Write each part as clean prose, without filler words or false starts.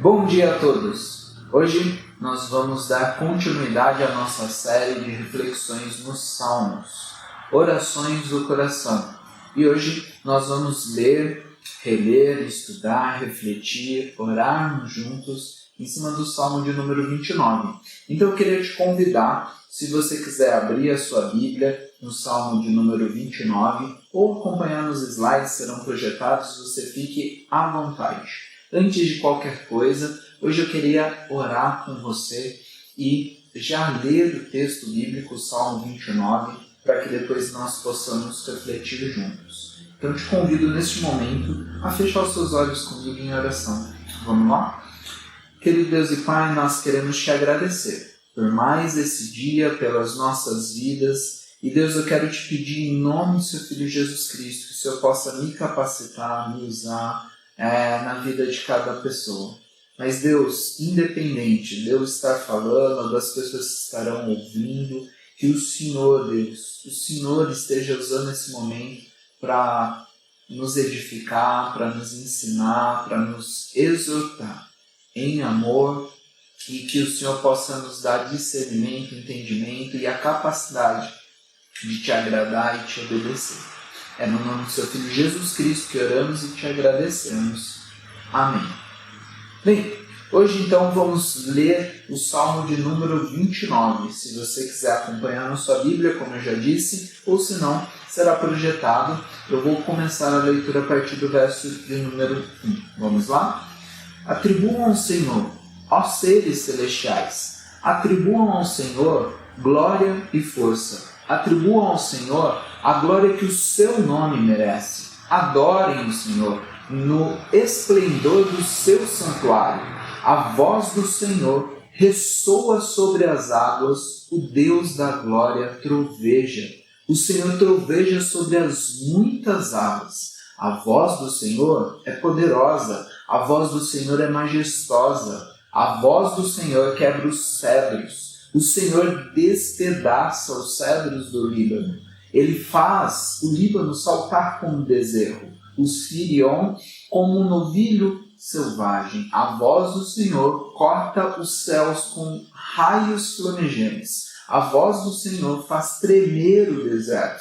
Bom dia a todos! Hoje nós vamos dar continuidade à nossa série de reflexões nos Salmos, Orações do Coração. E hoje nós vamos ler, reler, estudar, refletir, orarmos juntos em cima do Salmo de número 29. Então eu queria te convidar, se você quiser abrir a sua Bíblia no Salmo de número 29 ou acompanhar nos slides que serão projetados, você fique à vontade. Antes de qualquer coisa, hoje eu queria orar com você e já ler o texto bíblico, o Salmo 29, para que depois nós possamos refletir juntos. Então eu te convido neste momento a fechar os seus olhos comigo em oração. Vamos lá? Querido Deus e Pai, nós queremos te agradecer por mais esse dia, pelas nossas vidas. E Deus, eu quero te pedir em nome do seu Filho Jesus Cristo, que o Senhor possa me capacitar, me usar, na vida de cada pessoa. Mas Deus, independente de eu estar falando, das pessoas que estarão ouvindo, que o Senhor, Deus, o Senhor esteja usando esse momento para nos edificar, para nos ensinar, para nos exortar em amor, e que o Senhor possa nos dar discernimento, entendimento e a capacidade de te agradar e te obedecer. É no nome do seu Filho Jesus Cristo que oramos e te agradecemos. Amém. Bem, hoje então vamos ler o Salmo de número 29. Se você quiser acompanhar na sua Bíblia, como eu já disse, ou se não, será projetado. Eu vou começar a leitura a partir do verso de número 1. Vamos lá? Atribuam ao Senhor, ó seres celestiais, atribuam ao Senhor glória e força. Atribuam ao Senhor a glória que o seu nome merece. Adorem o Senhor no esplendor do seu santuário. A voz do Senhor ressoa sobre as águas, o Deus da glória troveja. O Senhor troveja sobre as muitas águas. A voz do Senhor é poderosa, a voz do Senhor é majestosa. A voz do Senhor quebra os cedros. O Senhor despedaça os cedros do Líbano. Ele faz o Líbano saltar como um bezerro, o Sirion como um novilho selvagem. A voz do Senhor corta os céus com raios flamejantes. A voz do Senhor faz tremer o deserto.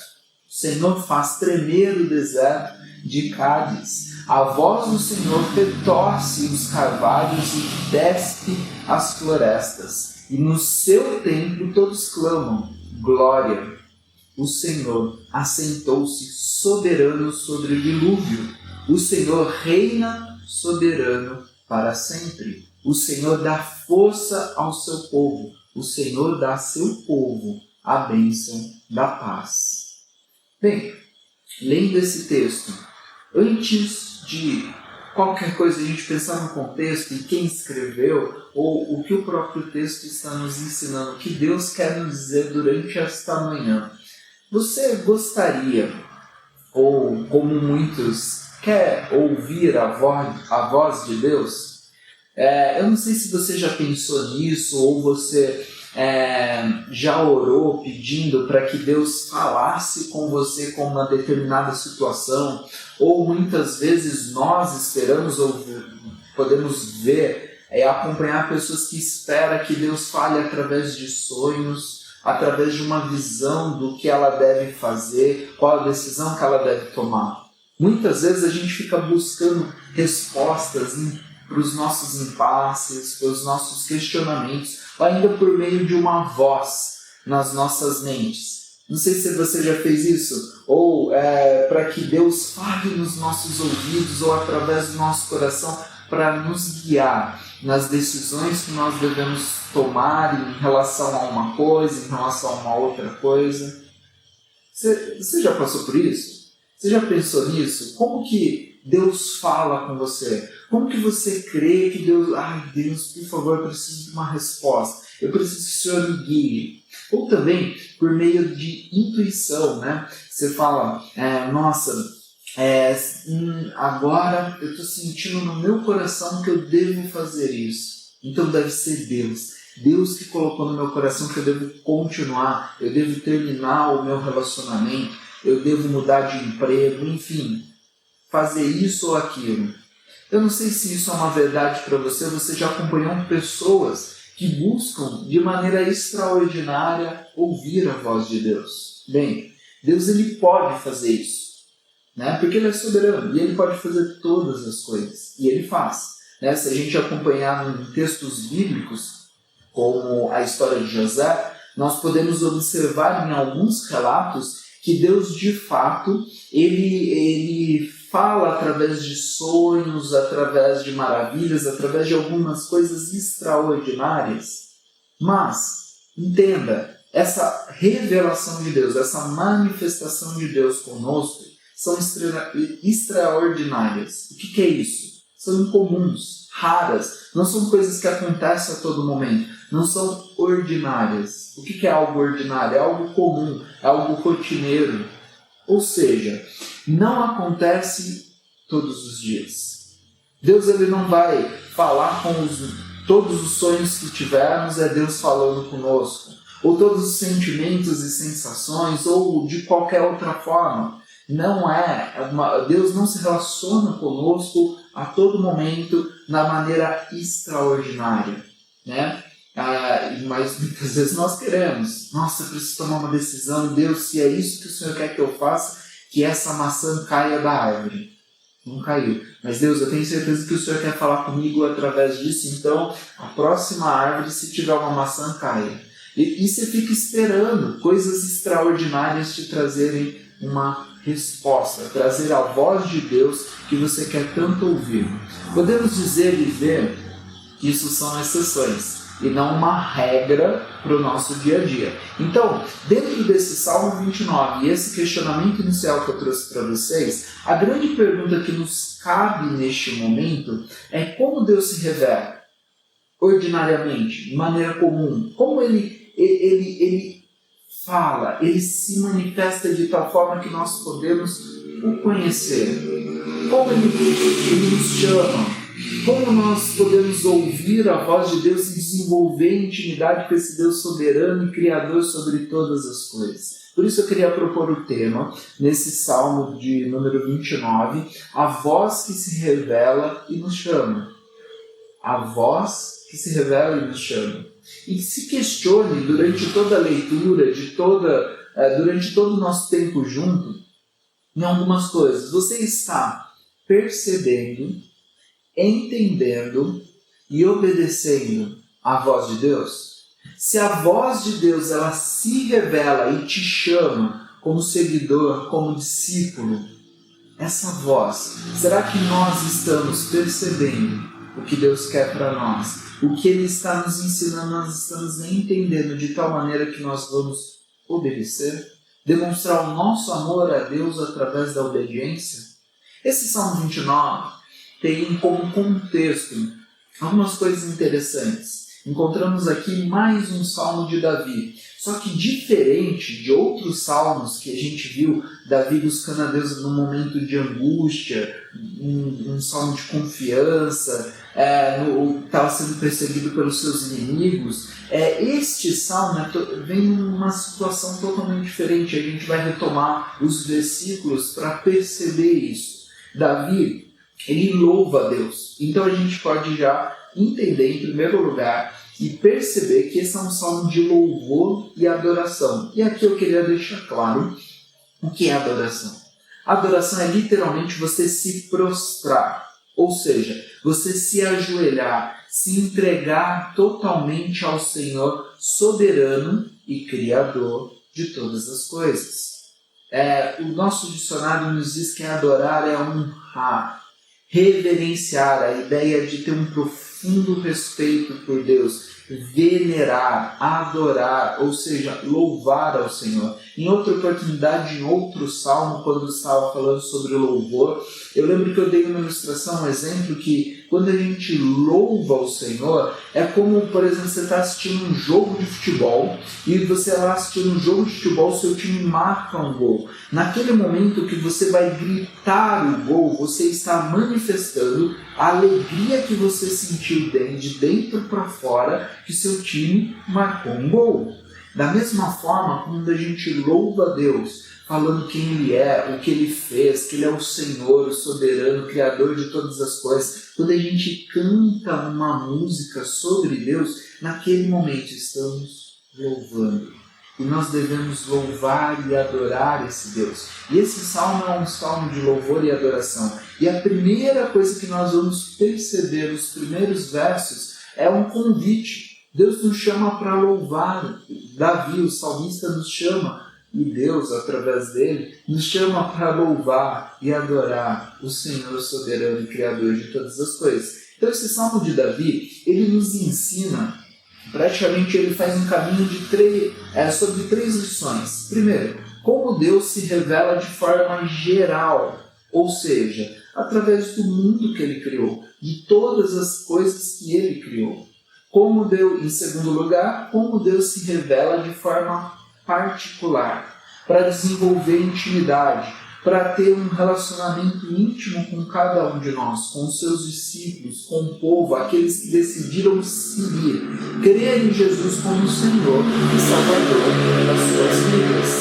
O Senhor faz tremer o deserto de Cádiz. A voz do Senhor retorce os carvalhos e despe as florestas. E no seu templo todos clamam, glória. O Senhor assentou-se soberano sobre o dilúvio. O Senhor reina soberano para sempre. O Senhor dá força ao seu povo. O Senhor dá a seu povo a bênção da paz. Bem, lendo esse texto, antes de qualquer coisa a gente pensar no contexto e quem escreveu ou o que o próprio texto está nos ensinando, o que Deus quer nos dizer durante esta manhã. Você gostaria, ou como muitos, quer ouvir a voz de Deus? Eu não sei se você já pensou nisso ou você já orou pedindo para que Deus falasse com você com uma determinada situação, ou muitas vezes nós esperamos ou podemos ver acompanhar pessoas que esperam que Deus fale através de sonhos, através de uma visão do que ela deve fazer, qual a decisão que ela deve tomar. Muitas vezes a gente fica buscando respostas para os nossos impasses, para os nossos questionamentos, ainda por meio de uma voz nas nossas mentes. Não sei se você já fez isso, ou para que Deus fale nos nossos ouvidos ou através do nosso coração para nos guiar nas decisões que nós devemos tomar em relação a uma coisa, em relação a uma outra coisa. Você já passou por isso? Você já pensou nisso? Como que Deus fala com você? Como que você crê que Deus... Deus, por favor, eu preciso de uma resposta. Eu preciso que o Senhor me guie. Ou também por meio de intuição, né? Você fala, agora eu estou sentindo no meu coração que eu devo fazer isso. Então deve ser Deus. Deus que colocou no meu coração que eu devo continuar, eu devo terminar o meu relacionamento, eu devo mudar de emprego, enfim, fazer isso ou aquilo. Eu não sei se isso é uma verdade para você, você já acompanhou pessoas que buscam de maneira extraordinária ouvir a voz de Deus. Bem, Deus ele pode fazer isso, né? Porque ele é soberano e ele pode fazer todas as coisas, e ele faz. Né? Se a gente acompanhar em textos bíblicos, como a história de José, nós podemos observar em alguns relatos que Deus de fato ele fala através de sonhos, através de maravilhas, através de algumas coisas extraordinárias. Mas, entenda, essa revelação de Deus, essa manifestação de Deus conosco, são extraordinárias. O que é isso? São incomuns, raras, não são coisas que acontecem a todo momento, não são ordinárias. O que é algo ordinário? É algo comum, é algo rotineiro. Ou seja, não acontece todos os dias. Deus ele não vai falar com todos os sonhos que tivermos, é Deus falando conosco. Ou todos os sentimentos e sensações, ou de qualquer outra forma. Não Deus não se relaciona conosco a todo momento na maneira extraordinária, né? Mas muitas vezes nós queremos. Nossa, eu preciso tomar uma decisão. Deus, se é isso que o Senhor quer que eu faça, que essa maçã caia da árvore. Não caiu. Mas Deus, eu tenho certeza que o Senhor quer falar comigo através disso. Então, a próxima árvore, se tiver uma maçã, caia. E você fica esperando coisas extraordinárias te trazerem uma resposta, trazer a voz de Deus que você quer tanto ouvir. Podemos dizer e ver que isso são exceções e não uma regra para o nosso dia a dia. Então, dentro desse Salmo 29 e esse questionamento inicial que eu trouxe para vocês, a grande pergunta que nos cabe neste momento é como Deus se revela ordinariamente, de maneira comum, como ele fala, ele se manifesta de tal forma que nós podemos o conhecer. Como ele nos chama, como nós podemos ouvir a voz de Deus e desenvolver intimidade com esse Deus soberano e criador sobre todas as coisas. Por isso eu queria propor o tema, nesse Salmo de número 29, a voz que se revela e nos chama. A voz que se revela e nos chama. E se questione durante toda a leitura, durante todo o nosso tempo junto, em algumas coisas. Você está percebendo, entendendo e obedecendo a voz de Deus? Se a voz de Deus ela se revela e te chama como seguidor, como discípulo, essa voz, será que nós estamos percebendo o que Deus quer para nós? O que Ele está nos ensinando, nós estamos entendendo de tal maneira que nós vamos obedecer? Demonstrar o nosso amor a Deus através da obediência? Esse Salmo 29 tem como contexto algumas coisas interessantes. Encontramos aqui mais um salmo de Davi. Só que diferente de outros salmos que a gente viu, Davi buscando a Deus num momento de angústia, um salmo de confiança, estava sendo perseguido pelos seus inimigos, este salmo vem numa situação totalmente diferente. A gente vai retomar os versículos para perceber isso. Davi, ele louva a Deus. Então a gente pode já entender, em primeiro lugar, e perceber que esse é um salmo de louvor e adoração. E aqui eu queria deixar claro o que é adoração. Adoração é literalmente você se prostrar, ou seja, você se ajoelhar, se entregar totalmente ao Senhor soberano e Criador de todas as coisas. O nosso dicionário nos diz que adorar é honrar, reverenciar, a ideia de ter um profundo respeito por Deus, venerar, adorar, ou seja, louvar ao Senhor. Em outra oportunidade, em outro salmo, quando eu estava falando sobre louvor, eu lembro que eu dei uma ilustração, um exemplo, que quando a gente louva o Senhor, é como, por exemplo, você está assistindo um jogo de futebol, e você lá assistindo um jogo de futebol, seu time marca um gol. Naquele momento que você vai gritar o gol, você está manifestando a alegria que você sentiu de dentro para fora, que seu time marcou um gol. Da mesma forma, quando a gente louva a Deus, falando quem Ele é, o que Ele fez, que Ele é o Senhor, o soberano, o Criador de todas as coisas. Quando a gente canta uma música sobre Deus, naquele momento estamos louvando. E nós devemos louvar e adorar esse Deus. E esse salmo é um salmo de louvor e adoração. E a primeira coisa que nós vamos perceber nos primeiros versos é um convite. Deus nos chama para louvar. Davi, o salmista, nos chama, e Deus, através dele, nos chama para louvar e adorar o Senhor soberano e Criador de todas as coisas. Então esse salmo de Davi, ele nos ensina, praticamente ele faz um caminho de sobre 3 lições. Primeiro, como Deus se revela de forma geral, ou seja, através do mundo que Ele criou, de todas as coisas que Ele criou. Como Deus, em segundo lugar, como Deus se revela de forma particular, para desenvolver intimidade, para ter um relacionamento íntimo com cada um de nós, com os seus discípulos, com o povo, aqueles que decidiram seguir, crer em Jesus como Senhor e Salvador das suas vidas.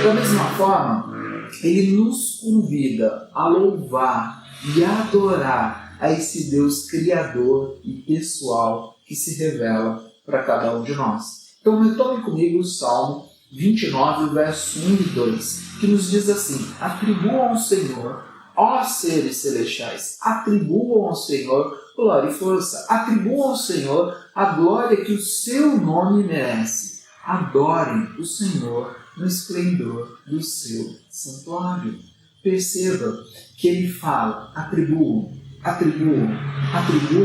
Da mesma forma, Ele nos convida a louvar e a adorar a esse Deus criador e pessoal que se revela para cada um de nós. Então, retome comigo o Salmo 29, verso 1 e 2, que nos diz assim: atribuam ao Senhor, ó seres celestiais, atribuam ao Senhor glória e força, atribuam ao Senhor a glória que o seu nome merece, adorem o Senhor no esplendor do seu santuário. Perceba que ele fala, atribuam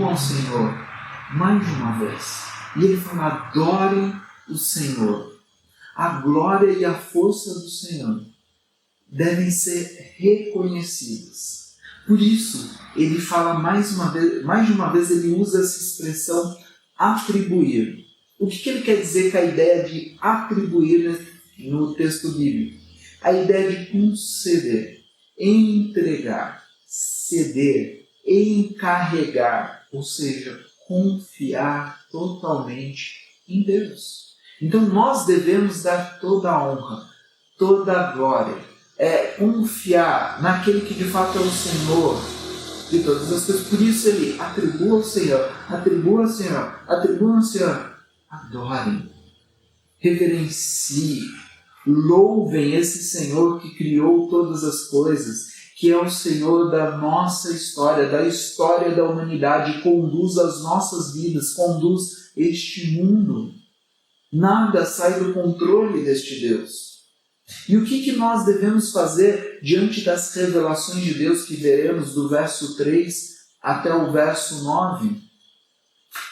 ao Senhor mais de uma vez. E ele fala, adorem o Senhor. A glória e a força do Senhor devem ser reconhecidas. Por isso, ele fala mais de uma vez ele usa essa expressão atribuir. O que ele quer dizer com a ideia de atribuir no texto bíblico? A ideia de conceder, entregar, ceder, encarregar, ou seja, confiar totalmente em Deus. Então nós devemos dar toda a honra, toda a glória, confiar naquele que de fato é o Senhor de todas as coisas. Por isso ele atribua ao Senhor, atribua ao Senhor, atribua ao Senhor. Adorem, reverenciem, louvem esse Senhor que criou todas as coisas, que é o Senhor da nossa história, da história da humanidade, conduz as nossas vidas, conduz este mundo. Nada sai do controle deste Deus. E o que nós devemos fazer diante das revelações de Deus que veremos do verso 3 até o verso 9?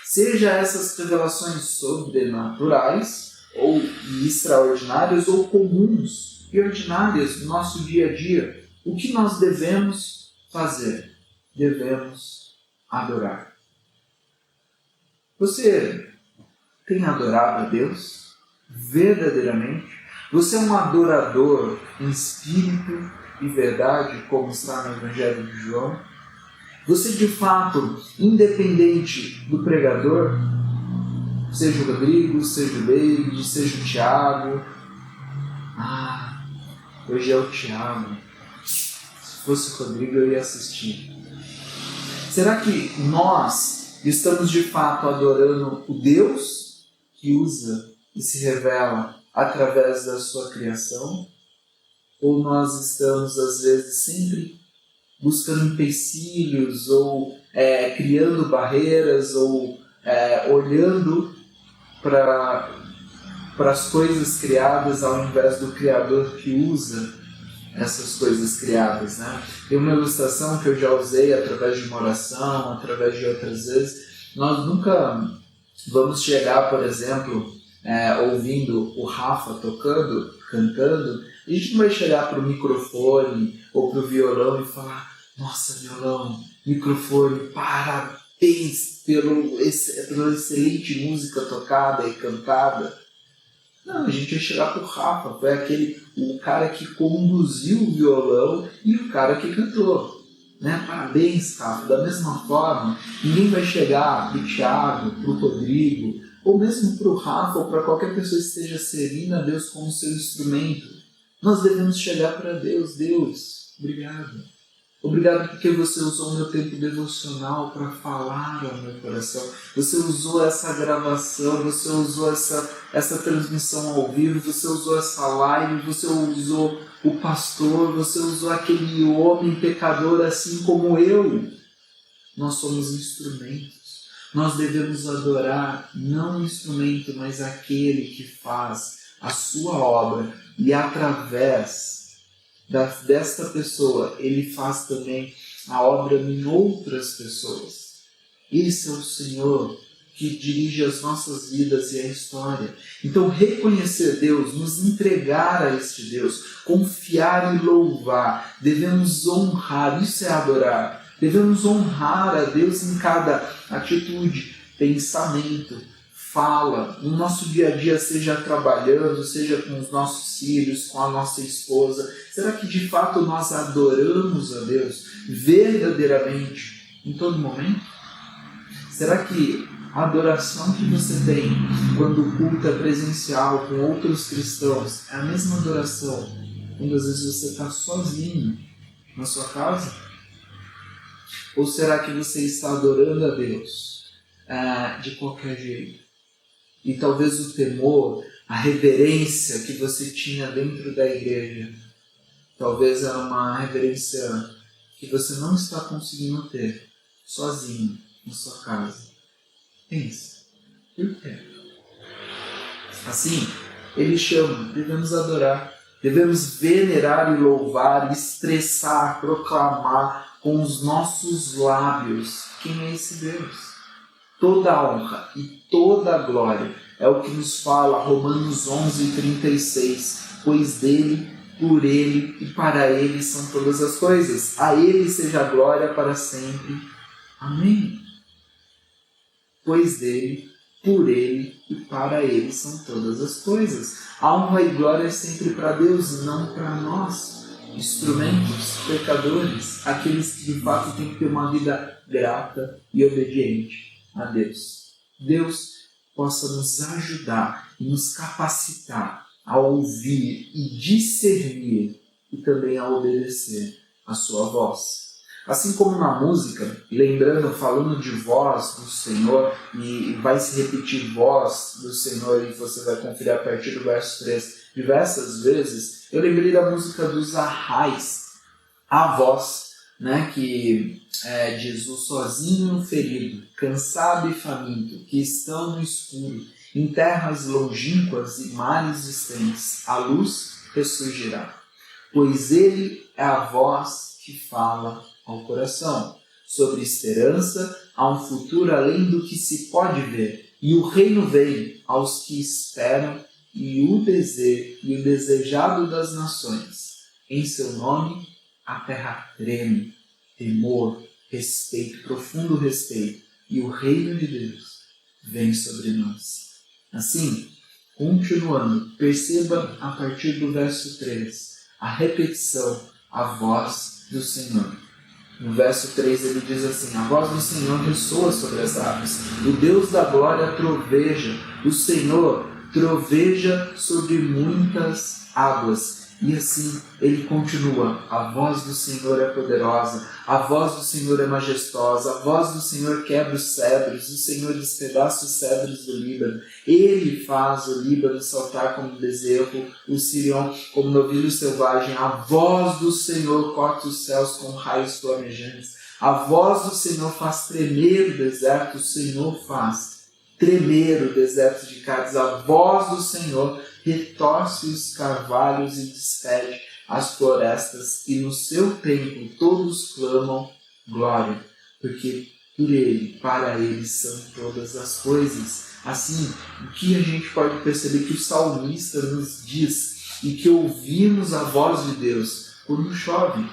Seja essas revelações sobrenaturais, ou extraordinárias, ou comuns e ordinárias do nosso dia a dia, o que nós devemos fazer? Devemos adorar. Você tem adorado a Deus verdadeiramente? Você é um adorador em espírito e verdade, como está no Evangelho de João? Você de fato, independente do pregador, seja o Rodrigo, seja o David, seja o Tiago, hoje é o Tiago, se fosse o Rodrigo eu ia assistir. Será que nós estamos de fato adorando o Deus que usa e se revela através da sua criação? Ou nós estamos às vezes sempre buscando empecilhos ou criando barreiras ou olhando para as coisas criadas ao invés do Criador que usa essas coisas criadas, né? Tem uma ilustração que eu já usei através de uma oração, através de outras vezes. Nós nunca vamos chegar, por exemplo, ouvindo o Rafa tocando, cantando, e a gente não vai chegar para o microfone ou para o violão e falar: nossa, violão, microfone, parabéns pela excelente música tocada e cantada. Não, a gente vai chegar para o Rafa, foi o cara que conduziu o violão e o cara que cantou. Né? Parabéns, Rafa. Da mesma forma, ninguém vai chegar para o Thiago, para o Rodrigo, ou mesmo para o Rafa, ou para qualquer pessoa que esteja servindo a Deus como seu instrumento, Nós devemos chegar para Deus. Deus, obrigado. Obrigado porque você usou o meu tempo devocional para falar ao meu coração. Você usou essa gravação, você usou essa transmissão ao vivo, você usou essa live, você usou o pastor, você usou aquele homem pecador assim como eu. Nós somos instrumentos. Nós devemos adorar não o instrumento, mas aquele que faz a sua obra. E através desta pessoa, ele faz também a obra em outras pessoas. Esse é o Senhor que dirige as nossas vidas e a história. Então, reconhecer Deus, nos entregar a este Deus, confiar e louvar, devemos honrar, isso é adorar. Devemos honrar a Deus em cada atitude, pensamento, fala, no nosso dia a dia, seja trabalhando, seja com os nossos filhos, com a nossa esposa. Será que de fato nós adoramos a Deus verdadeiramente em todo momento? Será que a adoração que você tem quando o culto é presencial com outros cristãos é a mesma adoração quando às vezes você está sozinho na sua casa? Ou será que você está adorando a Deus de qualquer jeito? E talvez o temor, a reverência que você tinha dentro da igreja, talvez era uma reverência que você não está conseguindo ter sozinho na sua casa. Pense, por quê? Assim, ele chama, devemos adorar, devemos venerar e louvar, expressar, proclamar com os nossos lábios quem é esse Deus. Toda a honra e toda a glória é o que nos fala Romanos 11:36, pois dele, por ele e para ele são todas as coisas. A ele seja a glória para sempre. Amém. Pois dele, por ele e para ele são todas as coisas. A honra e glória é sempre para Deus, não para nós, instrumentos, pecadores, aqueles que de fato têm que ter uma vida grata e obediente a Deus. Deus possa nos ajudar e nos capacitar a ouvir e discernir e também a obedecer a sua voz. Assim como na música, lembrando, falando de voz do Senhor, e vai se repetir voz do Senhor, e você vai conferir a partir do verso 3 diversas vezes, eu lembrei da música dos Arrais, a voz, que é Jesus sozinho, ferido, cansado e faminto, que estão no escuro, em terras longínquas e mares distantes, a luz ressurgirá, pois ele é a voz que fala ao coração. Sobre esperança, há um futuro além do que se pode ver, e o reino vem aos que esperam, e o desejado das nações. Em seu nome, a terra treme, temor, respeito, profundo respeito, e o reino de Deus vem sobre nós. Assim, continuando, perceba a partir do verso 3, a repetição, a voz do Senhor. No verso 3 ele diz assim: a voz do Senhor ressoa sobre as águas, o Deus da glória troveja, o Senhor troveja sobre muitas águas. E assim ele continua: a voz do Senhor é poderosa, a voz do Senhor é majestosa, a voz do Senhor quebra os cedros, o Senhor despedaça os cedros do Líbano, ele faz o Líbano saltar como um bezerro, o Sirion como novilho selvagem, a voz do Senhor corta os céus com raios flamejantes, a voz do Senhor faz tremer o deserto, o Senhor faz tremer o deserto de Cádiz, a voz do Senhor retorce os carvalhos e despede as florestas, e no seu templo todos clamam glória, porque por ele, para ele são todas as coisas. Assim, o que a gente pode perceber que o salmista nos diz, e que ouvimos a voz de Deus quando chove.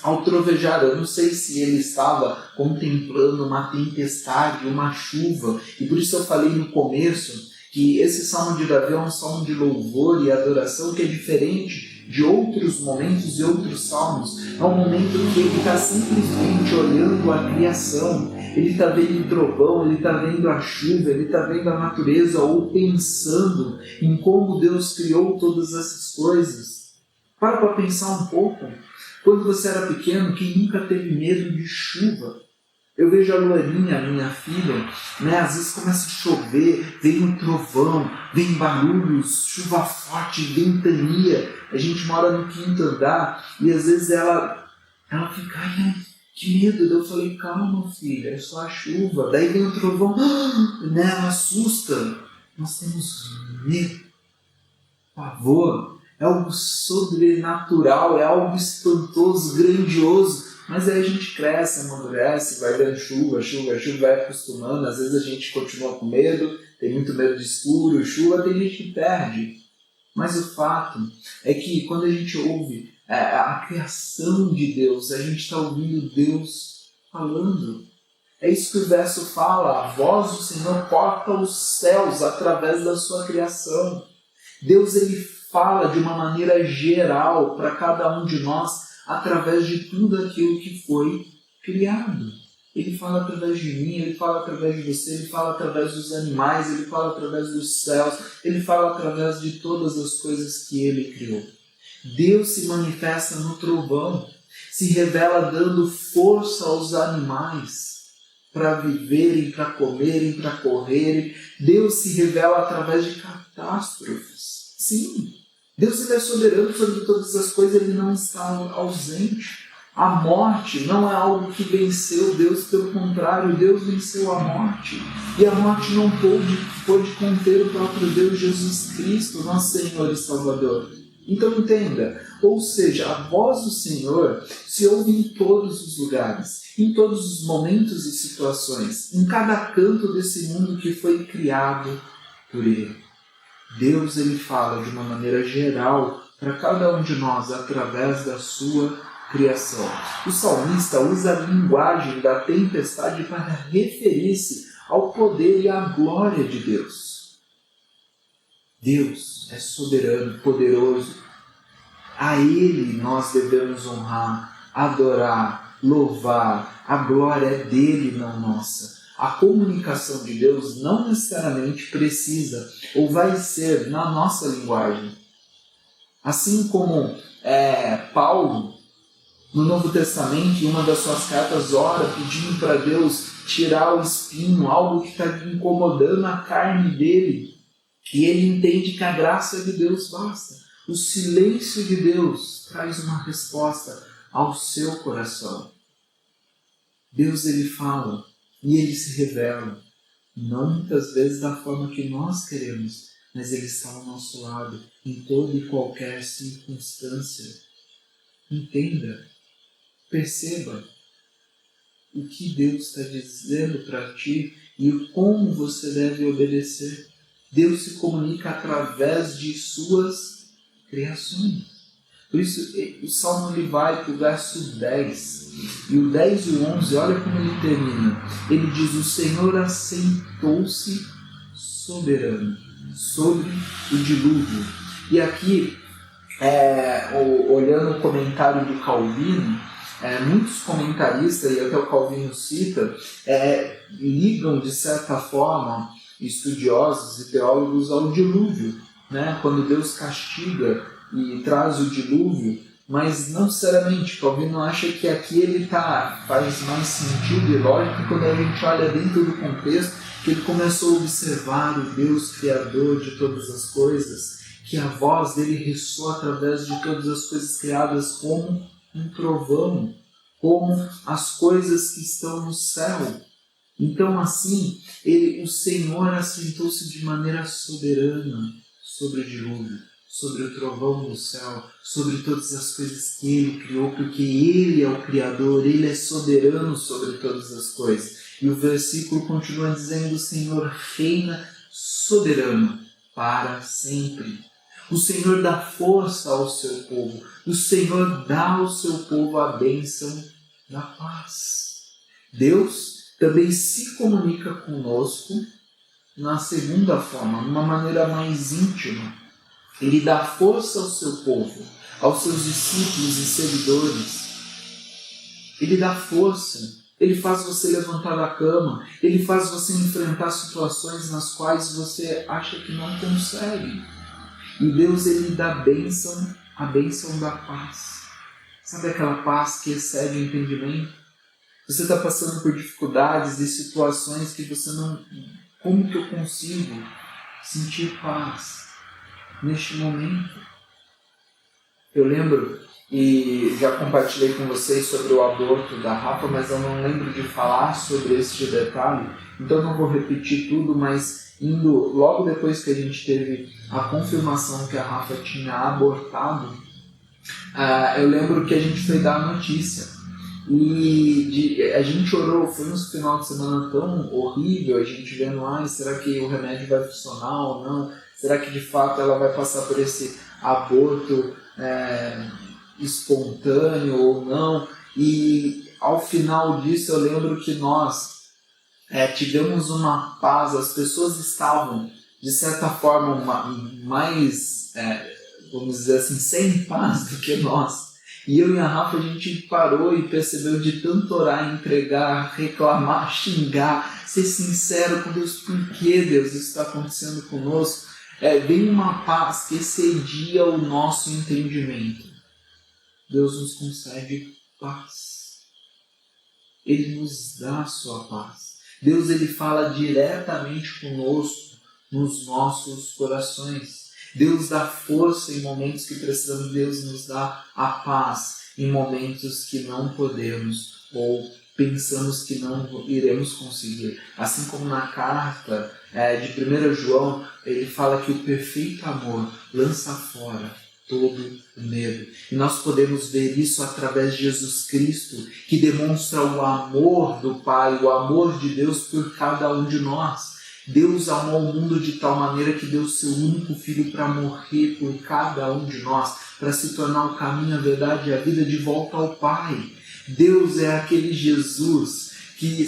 Ao trovejar, eu não sei se ele estava contemplando uma tempestade, uma chuva, e por isso eu falei no começo que esse Salmo de Davi é um salmo de louvor e adoração que é diferente de outros momentos e outros salmos. É um momento que ele está simplesmente olhando a criação, ele está vendo o trovão, ele está vendo a chuva, ele está vendo a natureza, ou pensando em como Deus criou todas essas coisas. Para pensar um pouco. Quando você era pequeno, quem nunca teve medo de chuva? Eu vejo a Lorinha, minha filha, né? Às vezes começa a chover, vem um trovão, vem barulhos, chuva forte, ventania. A gente mora no 5º andar e às vezes ela fica, ai, que medo. Eu falei, calma filha, é só a chuva. Daí vem um trovão, né? Ela assusta. Nós temos medo, pavor. É algo sobrenatural, é algo espantoso, grandioso. Mas aí a gente cresce, amadurece, vai dando chuva, vai acostumando. Às vezes a gente continua com medo, tem muito medo de escuro, chuva, tem gente que perde. Mas o fato é que quando a gente ouve a criação de Deus, a gente está ouvindo Deus falando. É isso que o verso fala, a voz do Senhor corta os céus através da sua criação. Deus ele fala de uma maneira geral para cada um de nós, através de tudo aquilo que foi criado. Ele fala através de mim, ele fala através de você, ele fala através dos animais, ele fala através dos céus, ele fala através de todas as coisas que ele criou. Deus se manifesta no trovão, se revela dando força aos animais para viverem, para comerem, para correrem. Deus se revela através de catástrofes. Sim, Deus ele é soberano sobre todas as coisas, ele não está ausente. A morte não é algo que venceu Deus, pelo contrário, Deus venceu a morte. E a morte não pôde conter o próprio Deus, Jesus Cristo, nosso Senhor e Salvador. Então entenda, ou seja, a voz do Senhor se ouve em todos os lugares, em todos os momentos e situações, em cada canto desse mundo que foi criado por Ele. Deus ele fala de uma maneira geral para cada um de nós através da sua criação. O salmista usa a linguagem da tempestade para referir-se ao poder e à glória de Deus. Deus é soberano, poderoso. A Ele nós devemos honrar, adorar, louvar. A glória é dele, não nossa. A comunicação de Deus não necessariamente precisa ou vai ser na nossa linguagem. Assim como Paulo, no Novo Testamento, em uma das suas cartas, ora pedindo para Deus tirar o espinho, algo que está incomodando a carne dele. E ele entende que a graça de Deus basta. O silêncio de Deus traz uma resposta ao seu coração. Deus ele fala e ele se revela, não muitas vezes da forma que nós queremos, mas ele está ao nosso lado em toda e qualquer circunstância. Entenda, perceba o que Deus está dizendo para ti e como você deve obedecer. Deus se comunica através de suas criações. Por isso, o Salmo ele vai para o verso 10. E o 10 e o 11, olha como ele termina. Ele diz, o Senhor assentou-se soberano sobre o dilúvio. E aqui, olhando o comentário do Calvino, muitos comentaristas, e até o Calvino cita, ligam de certa forma estudiosos e teólogos ao dilúvio, né? Quando Deus castiga e traz o dilúvio, mas não necessariamente. Calvino acha que aqui ele faz mais sentido e lógico quando a gente olha dentro do contexto que ele começou a observar o Deus Criador de todas as coisas, que a voz dele ressoa através de todas as coisas criadas como um trovão, como as coisas que estão no céu. Então assim, o Senhor assentou-se de maneira soberana sobre o dilúvio, sobre o trovão do céu, sobre todas as coisas que Ele criou, porque Ele é o Criador, Ele é soberano sobre todas as coisas. E o versículo continua dizendo, o Senhor reina soberano para sempre. O Senhor dá força ao seu povo, o Senhor dá ao seu povo a bênção da paz. Deus também se comunica conosco na segunda forma, de uma maneira mais íntima. Ele dá força ao seu povo, aos seus discípulos e seguidores. Ele dá força. Ele faz você levantar da cama. Ele faz você enfrentar situações nas quais você acha que não consegue. E Deus ele dá bênção a bênção da paz. Sabe aquela paz que excede o entendimento? Você está passando por dificuldades e situações que você não... Como que eu consigo sentir paz neste momento? Eu lembro, e já compartilhei com vocês sobre o aborto da Rafa, mas eu não lembro de falar sobre este detalhe, então não vou repetir tudo, mas indo logo depois que a gente teve a confirmação que a Rafa tinha abortado, eu lembro que a gente foi dar a notícia. E a gente orou, foi um final de semana tão horrível, a gente vendo, será que o remédio vai funcionar ou não? Será que de fato ela vai passar por esse aborto espontâneo ou não? E ao final disso eu lembro que nós tivemos uma paz, as pessoas estavam de certa forma mais, vamos dizer assim, sem paz do que nós. E eu e a Rafa, a gente parou e percebeu de tanto orar, entregar, reclamar, xingar, ser sincero com Deus, por que Deus isso está acontecendo conosco? Vem uma paz que excedia o nosso entendimento. Deus nos concede paz. Ele nos dá a sua paz. Deus ele fala diretamente conosco nos nossos corações. Deus dá força em momentos que precisamos, Deus nos dá a paz em momentos que não podemos ou pensamos que não iremos conseguir. Assim como na carta de 1 João, ele fala que o perfeito amor lança fora todo o medo. E nós podemos ver isso através de Jesus Cristo, que demonstra o amor do Pai, o amor de Deus por cada um de nós. Deus amou o mundo de tal maneira que deu seu único Filho para morrer por cada um de nós, para se tornar o caminho, a verdade e a vida de volta ao Pai. Deus é aquele Jesus que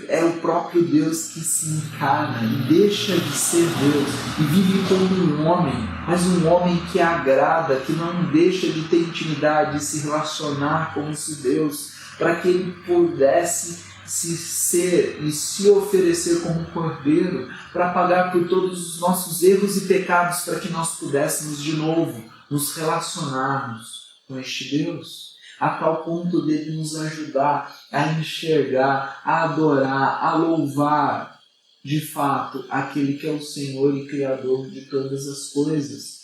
é o próprio Deus que se encarna e deixa de ser Deus e vive como um homem, mas um homem que agrada, que não deixa de ter intimidade, de se relacionar como se Deus, para que ele pudesse se ser e se oferecer como um cordeiro para pagar por todos os nossos erros e pecados, para que nós pudéssemos de novo nos relacionarmos com este Deus, a tal ponto dele nos ajudar a enxergar, a adorar, a louvar de fato aquele que é o Senhor e Criador de todas as coisas.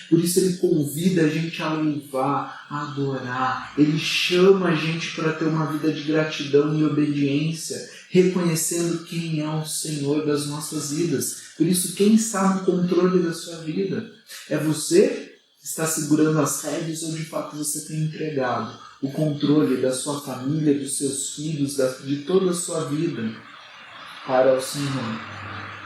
Por isso ele convida a gente a louvar, a adorar. Ele chama a gente para ter uma vida de gratidão e obediência, reconhecendo quem é o Senhor das nossas vidas. Por isso, quem está no controle da sua vida? É você que está segurando as rédeas ou de fato você tem entregado o controle da sua família, dos seus filhos, de toda a sua vida para o Senhor?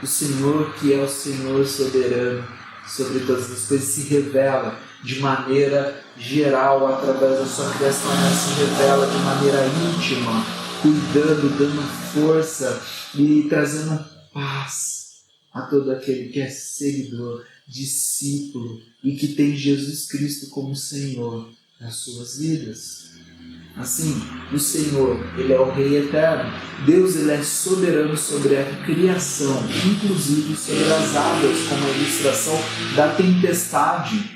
O Senhor que é o Senhor soberano sobre todas as coisas se revela de maneira geral através da sua criação, mas se revela de maneira íntima, cuidando, dando força e trazendo paz a todo aquele que é seguidor, discípulo e que tem Jesus Cristo como Senhor nas suas vidas. Assim, o Senhor, ele é o Rei eterno. Deus, ele é soberano sobre a criação, inclusive sobre as águas, como a ilustração da tempestade.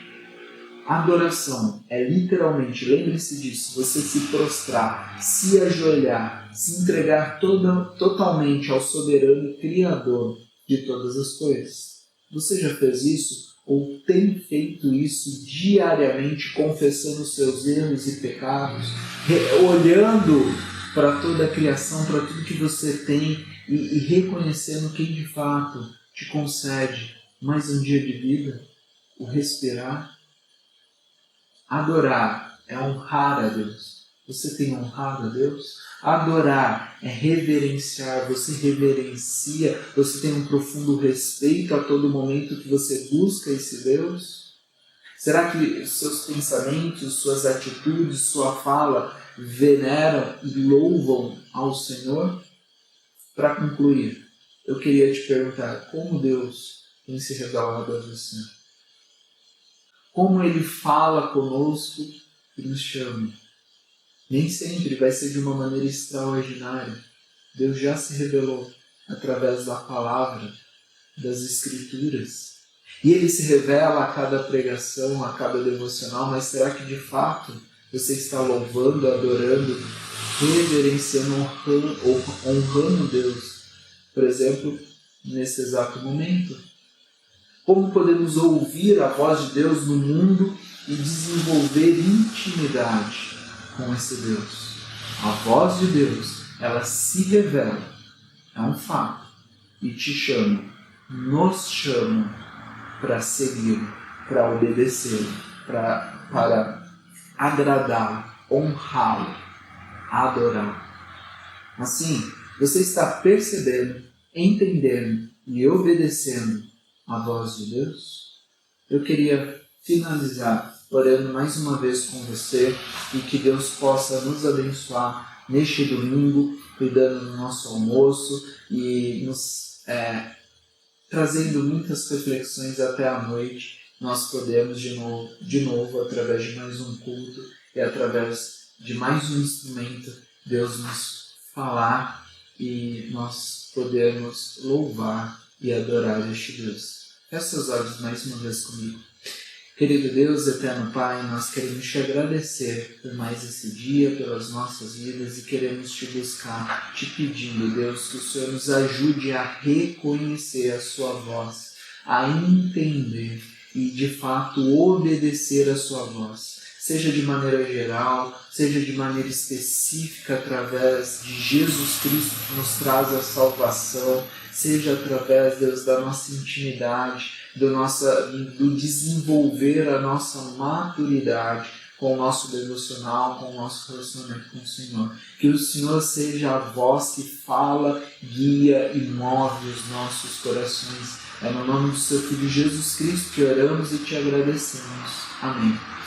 Adoração é literalmente, lembre-se disso, você se prostrar, se ajoelhar, se entregar totalmente ao soberano Criador de todas as coisas. Você já fez isso? Ou tem feito isso diariamente, confessando os seus erros e pecados, olhando para toda a criação, para tudo que você tem e reconhecendo quem de fato te concede mais um dia de vida, o respirar? Adorar é honrar a Deus. Você tem honrado a Deus? Adorar é reverenciar, você reverencia, você tem um profundo respeito a todo momento que você busca esse Deus? Será que seus pensamentos, suas atitudes, sua fala veneram e louvam ao Senhor? Para concluir, eu queria te perguntar, como Deus tem se revelado a você? Como Ele fala conosco e nos chama? Nem sempre vai ser de uma maneira extraordinária. Deus já se revelou através da palavra, das Escrituras. E Ele se revela a cada pregação, a cada devocional, mas será que de fato você está louvando, adorando, reverenciando, honrando Deus? Por exemplo, nesse exato momento. Como podemos ouvir a voz de Deus no mundo e desenvolver intimidade com esse Deus? A voz de Deus, ela se revela, é um fato, e te chama, nos chama para segui-lo, para obedecê-lo, para agradá-lo, honrá-lo, adorá-lo. Assim, você está percebendo, entendendo e obedecendo a voz de Deus? Eu queria finalizar orando mais uma vez com você e que Deus possa nos abençoar neste domingo, cuidando do nosso almoço e nos trazendo muitas reflexões até a noite. Nós podemos de novo, através de mais um culto e através de mais um instrumento, Deus nos falar e nós podemos louvar e adorar este Deus. Feche seus olhos mais uma vez comigo. Querido Deus, eterno Pai, nós queremos te agradecer por mais esse dia, pelas nossas vidas e queremos te buscar, te pedindo, Deus, que o Senhor nos ajude a reconhecer a sua voz, a entender e, de fato, obedecer a sua voz. Seja de maneira geral, seja de maneira específica através de Jesus Cristo que nos traz a salvação, seja através, Deus, da nossa intimidade, do desenvolver a nossa maturidade com o nosso devocional, com o nosso relacionamento com o Senhor. Que o Senhor seja a voz que fala, guia e move os nossos corações. É no nome do seu Filho Jesus Cristo que oramos e te agradecemos. Amém.